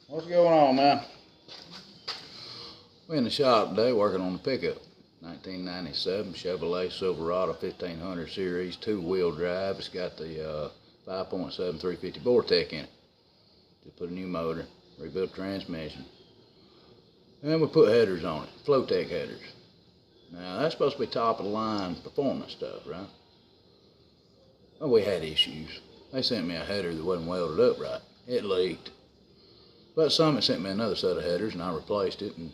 What's going on, man? We're in the shop today working on the pickup. 1997 Chevy Silverado 1500 series, two-wheel drive. It's got the 5.7 350 Vortec in it. Just put a new motor, rebuilt transmission. And we put headers on it, Flowtech headers. Now that's supposed to be top of the line performance stuff, right? Well, we had issues. They sent me a header that wasn't welded up right. It leaked. But Summit sent me another set of headers and I replaced it. And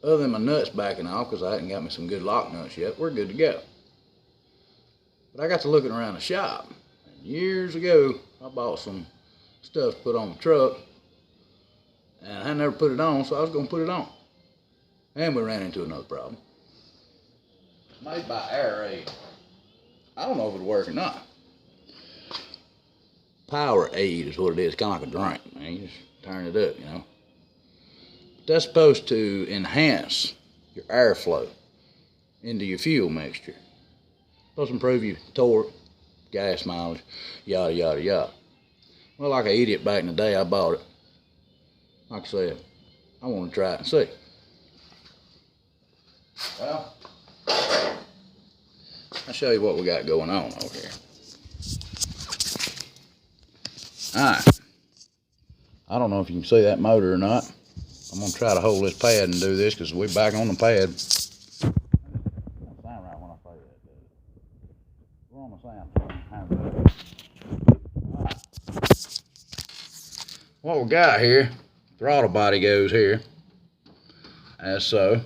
other than my nuts backing off, because I hadn't got me some good lock nuts yet, we're good to go. But I got to looking around the shop. And years ago, I bought some stuff to put on the truck. And I never put it on, so I was going to put it on. And we ran into another problem. It's made by Airaid. I don't know if it'll work or not. Power aid is what it is, kind of like a drink, man. You just turn it up, you know. But that's supposed to enhance your airflow into your fuel mixture. Supposed to improve your torque, gas mileage, yada, yada, yada. Well, like an idiot back in the day, I bought it. Like I said, I want to try it and see. Well, I'll show you what we got going on over here. Alright. I don't know if you can see that motor or not. I'm going to try to hold this pad and do this because we're back on the pad. It sound right when I say that, dude. We're on the sound. Alright. What we got here, throttle body goes here, as so,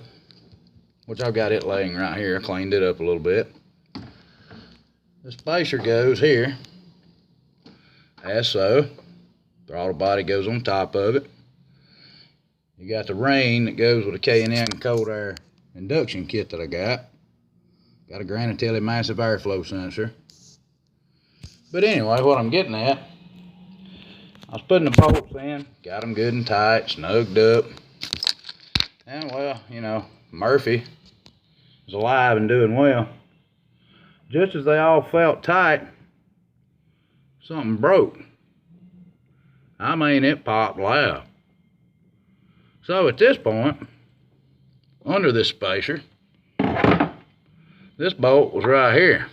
which I've got it laying right here. I cleaned it up a little bit. The spacer goes here, as so. Throttle body goes on top of it. You got the rain that goes with a K&N cold air induction kit that I got. Got a Granatelli massive airflow sensor. But anyway, what I'm getting at, I was putting the bolts in, got them good and tight, snugged up. And well, you know, Murphy is alive and doing well. Just as they all felt tight, something broke. I mean, it popped loud. So at this point, under this spacer, this bolt was right here.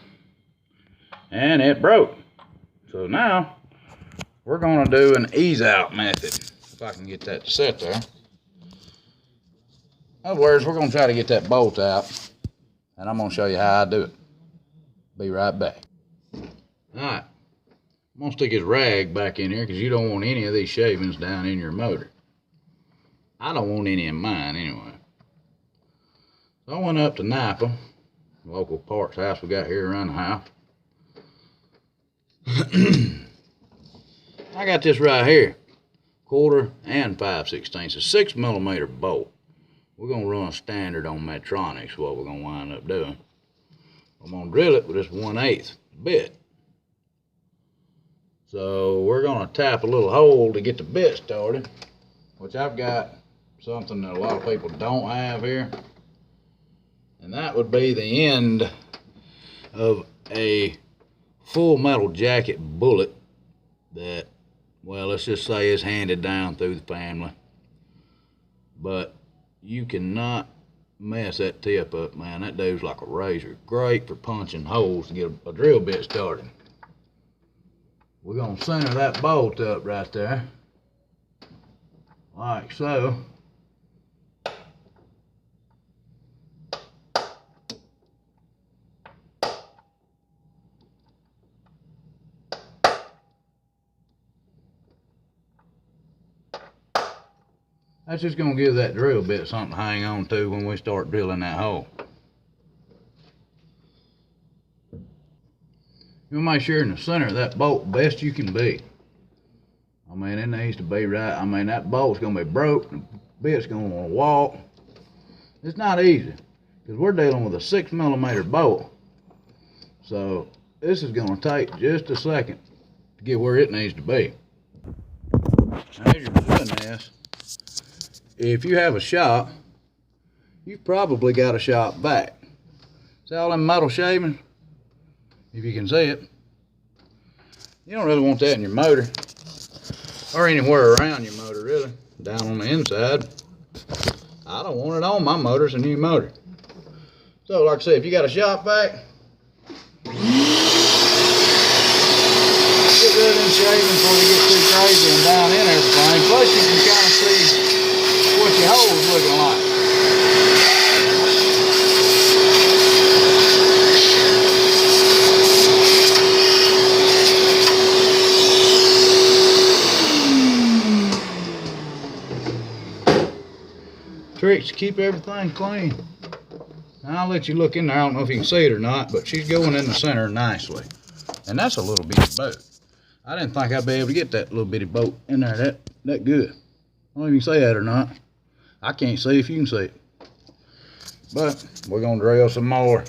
And it broke. So now, we're going to do an ease out method. If I can get that to sit there. In other words, we're going to try to get that bolt out. And I'm going to show you how I do it. Be right back. Alright. I'm going to stick his rag back in here because you don't want any of these shavings down in your motor. I don't want any in mine anyway. So I went up to Napa, local parts house we got here around the house. I got this right here, 1/4 and 5/16, a 6mm bolt. We're going to run standard on Medtronics, what we're going to wind up doing. I'm going to drill it with this 1/8 bit. So we're going to tap a little hole to get the bit started, which I've got something that a lot of people don't have here. And that would be the end of a full metal jacket bullet that, well, let's just say is handed down through the family. But you cannot mess that tip up, man. That dude's like a razor. Great for punching holes to get a drill bit started. We're going to center that bolt up right there, like so. That's just going to give that drill bit something to hang on to when we start drilling that hole. You want to make sure in the center of that bolt best you can be. I mean, it needs to be right. I mean, that bolt's going to be broke. The bit's going to want to walk. It's not easy because we're dealing with a 6mm bolt. So this is going to take just a second to get where it needs to be. As you're doing this, if you have a shop, you've probably got a shop vac. See all them metal shavings? If you can see it. You don't really want that in your motor. or anywhere around your motor really. down on the inside. I don't want it on my motor. It's a new motor. So like I said, if you got a shop vac, get rid of them shavings before they get too crazy and down in everything. Plus you can kind of see what your hole's looking like. Tricks to keep everything clean. Now I'll let you look in there. I don't know if you can see it or not, but she's going in the center nicely. And that's a little bitty boat. I didn't think I'd be able to get that little bitty boat in there that good. I don't know if you can see that or not. I can't see if you can see it. But we're gonna drill some more.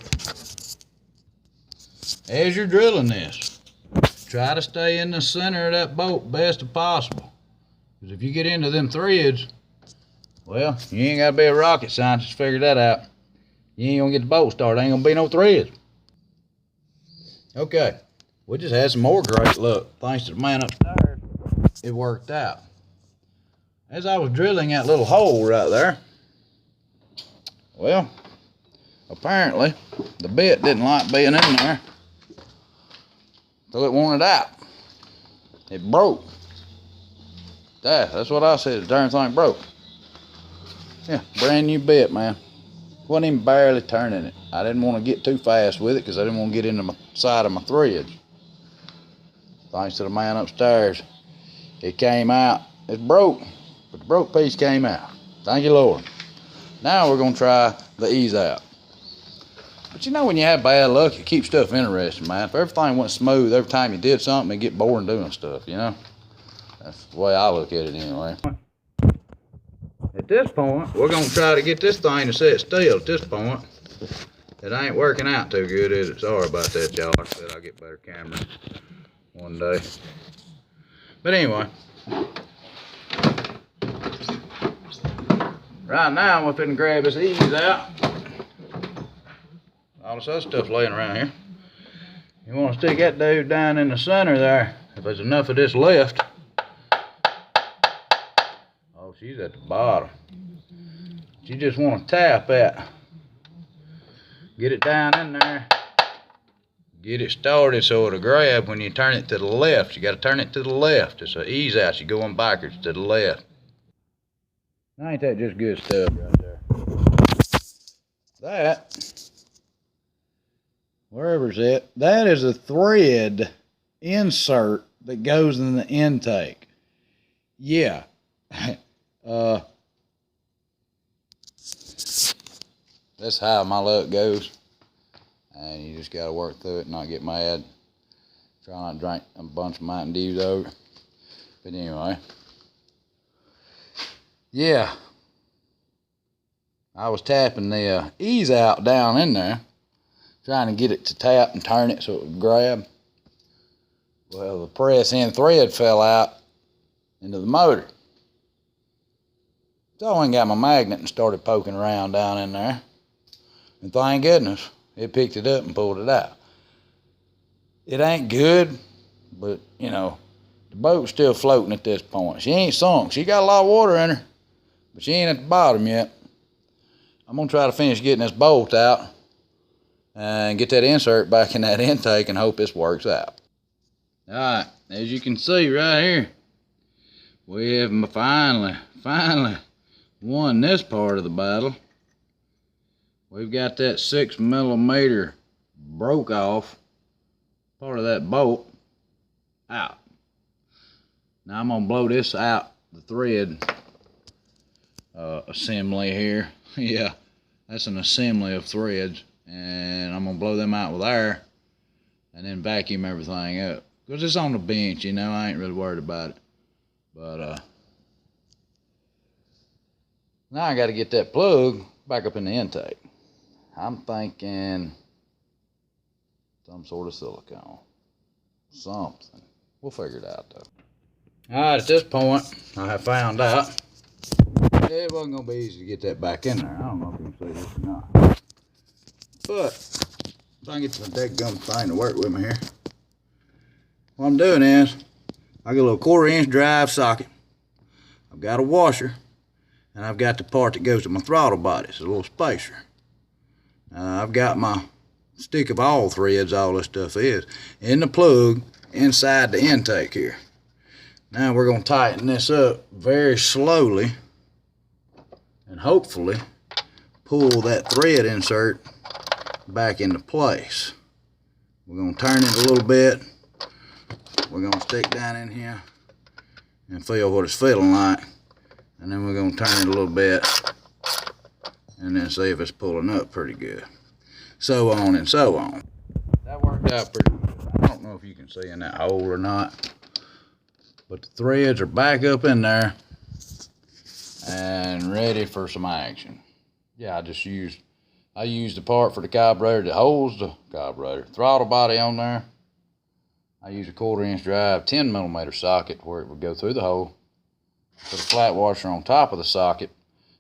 As you're drilling this, try to stay in the center of that boat best as possible. Because if you get into them threads, well, you ain't gotta be a rocket scientist to figure that out. You ain't gonna get the boat started, ain't gonna be no threads. Okay, we just had some more great luck. Thanks to the man upstairs, it worked out. As I was drilling that little hole right there, well, apparently the bit didn't like being in there, so it wanted out. It broke. That's what I said, the darn thing broke. Yeah, brand new bit, man. Wasn't even barely turning it. I didn't want to get too fast with it because I didn't want to get into my side of my threads. Thanks to the man upstairs, it came out. It broke, but the broke piece came out. Thank you, Lord. Now we're going to try the ease out. But you know, when you have bad luck, it keeps stuff interesting, man. If everything went smooth every time you did something, it'd get boring doing stuff, you know? That's the way I look at it anyway. At this point, we're going to try to get this thing to sit still. At this point, it ain't working out too good, is it? Sorry about that, y'all. I said I'll get better camera one day. But anyway, right now, we're finna grab this ease out. All this other stuff laying around here. You want to stick that dude down in the center there. If there's enough of this left. She's at the bottom. You just want to tap that. Get it down in there. Get it started so it'll grab when you turn it to the left. You got to turn it to the left. It's an ease out. You're going backwards to the left. Now, ain't that just good stuff right there? That, wherever's it, that is a thread insert that goes in the intake. Yeah. That's how my luck goes, and you just gotta work through it and not get mad. Try not to drink a bunch of Mountain Dews over. But anyway, yeah, I was tapping the ease out down in there, trying to get it to tap and turn it so it would grab. Well, the press in thread fell out into the motor. So I went and got my magnet and started poking around down in there. And thank goodness, it picked it up and pulled it out. It ain't good, but, you know, the boat's still floating at this point. She ain't sunk. She got a lot of water in her, but she ain't at the bottom yet. I'm going to try to finish getting this bolt out and get that insert back in that intake and hope this works out. All right, as you can see right here, we have finally won this part of the battle. We've got that 6mm broke off part of that bolt out. Now I'm gonna blow this out, the thread assembly here. Yeah, that's an assembly of threads, and I'm gonna blow them out with air and then vacuum everything up, because it's on the bench, you know. I ain't really worried about it. But now I got to get that plug back up in the intake. I'm thinking some sort of silicone. Something. We'll figure it out, though. Alright, at this point, I have found out it wasn't going to be easy to get that back in there. I don't know if you can see this or not. But, if I can get the dead-gum thing to work with me here. What I'm doing is, I got a little 1/4 inch drive socket. I've got a washer, and I've got the part that goes to my throttle body. It's a little spacer. I've got my stick of all threads, all this stuff is, in the plug inside the intake here. Now we're going to tighten this up very slowly and hopefully pull that thread insert back into place. We're going to turn it a little bit. We're going to stick down in here and feel what it's feeling like. And then we're going to turn it a little bit and then see if it's pulling up pretty good. So on and so on. That worked out pretty good. I don't know if you can see in that hole or not, but the threads are back up in there and ready for some action. Yeah, I used the part for the carburetor that holds the carburetor. Throttle body on there. I used a 1/4-inch drive 10mm socket where it would go through the hole. Put a flat washer on top of the socket,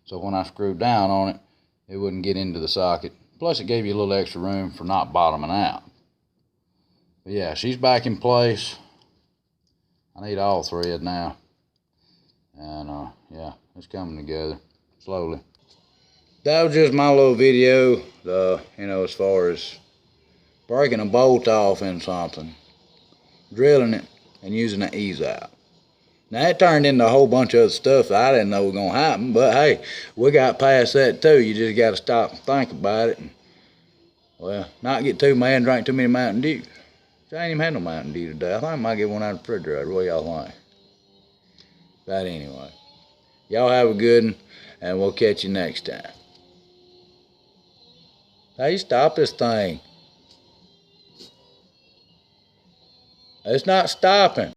so when I screwed down on it, it wouldn't get into the socket. Plus, it gave you a little extra room for not bottoming out. But yeah, she's back in place. I need all thread now. And yeah, it's coming together slowly. That was just my little video, you know, as far as breaking a bolt off in something, drilling it, and using an ease out. Now, it turned into a whole bunch of other stuff that I didn't know was going to happen, but hey, we got past that too. You just got to stop and think about it and, well, not get too mad and drink too many Mountain Dew. I ain't even had no Mountain Dew today. I think I might get one out of the refrigerator. What y'all think? But anyway, y'all have a good one, and we'll catch you next time. Hey, stop this thing. It's not stopping.